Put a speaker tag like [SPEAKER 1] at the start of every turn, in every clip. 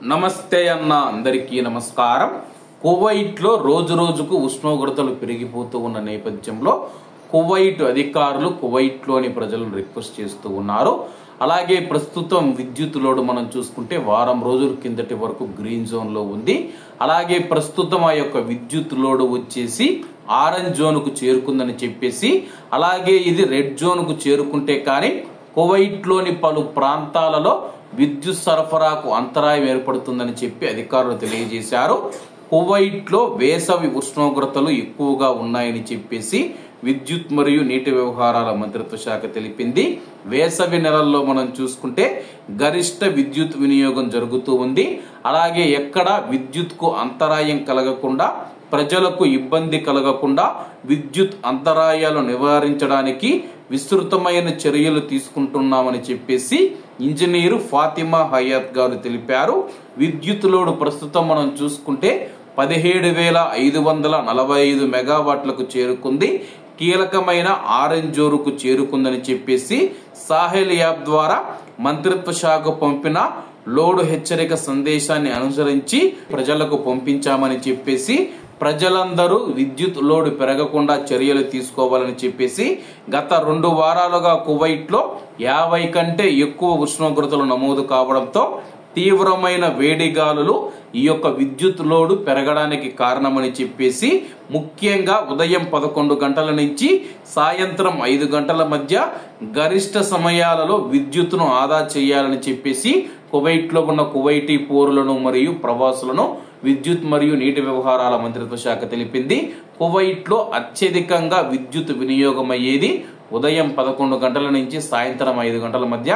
[SPEAKER 1] నమస్తే అన్న అందరికీ నమస్కారం. కువైట్లో రోజు రోజుకు ఉష్ణోగ్రతలు పెరిగిపోతూ ఉన్న నేపథ్యంలో కువైట్ అధికారులు కువైట్లోని ప్రజలను రిక్వెస్ట్ చేస్తూ ఉన్నారు. అలాగే ప్రస్తుతం విద్యుత్ లోడ్ మనం చూసుకుంటే వారం రోజుల కిందటి వరకు గ్రీన్ జోన్ లో ఉంది. అలాగే ప్రస్తుతం ఆ యొక్క విద్యుత్ లోడ్ వచ్చేసి ఆరెంజ్ జోన్ కు చేరుకుందని చెప్పేసి, అలాగే ఇది రెడ్ జోన్ కు చేరుకుంటే కానీ కువైట్ లోని పలు ప్రాంతాలలో విద్యుత్ సరఫరాకు అంతరాయం ఏర్పడుతుందని చెప్పి అధికారులు తెలియజేశారు. కువైట్ లో వేసవి ఉష్ణోగ్రతలు ఎక్కువగా ఉన్నాయని చెప్పేసి విద్యుత్ మరియు నీటి వ్యవహారాల మంత్రిత్వ శాఖ తెలిపింది. వేసవి నెలల్లో మనం చూసుకుంటే గరిష్ట విద్యుత్ వినియోగం జరుగుతూ ఉంది. అలాగే ఎక్కడ విద్యుత్ కు అంతరాయం కలగకుండా, ప్రజలకు ఇబ్బంది కలగకుండా విద్యుత్ అంతరాయాలు నివారించడానికి విస్తృతమైన చర్యలు తీసుకుంటున్నామని చెప్పేసి ఇంజనీరు ఫాతిమా హయాత్ గారు తెలిపారు. విద్యుత్ లోడ్ ప్రస్తుతం మనం చూసుకుంటే 17,545 మెగావాట్లకు చేరుకుంది. కీలకమైన ఆరెంజ్ జోన్కు చేరుకుందని చెప్పేసి సాహెల్ యాప్ ద్వారా మంత్రిత్వ శాఖ పంపిన లోడ్ హెచ్చరిక సందేశాన్ని అనుసరించి ప్రజలకు పంపించామని చెప్పేసి, ప్రజలందరూ విద్యుత్ లోడ్ పెరగకుండా చర్యలు తీసుకోవాలని చెప్పేసి గత 2 వారాలుగా కువైట్ లో 50 కంటే ఎక్కువ ఉష్ణోగ్రతలు నమోదు కావడంతో తీవ్రమైన వేడిగాలులు ఈ యొక్క విద్యుత్ లోడ్ పెరగడానికి కారణమని చెప్పేసి, ముఖ్యంగా ఉదయం 11 గంటల నుంచి సాయంత్రం 5 గంటల మధ్య గరిష్ట సమయాలలో విద్యుత్తును ఆదా చేయాలని చెప్పేసి కువైట్ లో ఉన్న కువైటీ పౌరులను మరియు ప్రవాసులను విద్యుత్ మరియు నీటి వ్యవహారాల మంత్రిత్వ శాఖ తెలిపింది. కువైట్ లో అత్యధికంగా విద్యుత్ వినియోగం అయ్యేది ఉదయం 11 గంటల నుంచి సాయంత్రం 5 గంటల మధ్య.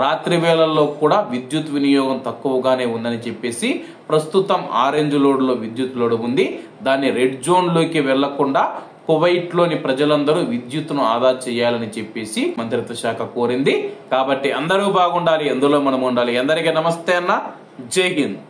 [SPEAKER 1] రాత్రి వేళల్లో కూడా విద్యుత్ వినియోగం తక్కువగానే ఉందని చెప్పేసి, ప్రస్తుతం ఆరెంజ్ లోడ్ లో విద్యుత్ లోడ్ ఉంది. దాన్ని రెడ్ జోన్ లోకి వెళ్లకుండా కువైట్ లోని ప్రజలందరూ విద్యుత్తును ఆదా చేయాలని చెప్పేసి మంత్రిత్వ శాఖ కోరింది. కాబట్టి అందరూ బాగుండాలి, అందులో మనం ఉండాలి. అందరికీ నమస్తే అన్న, జై హింద్.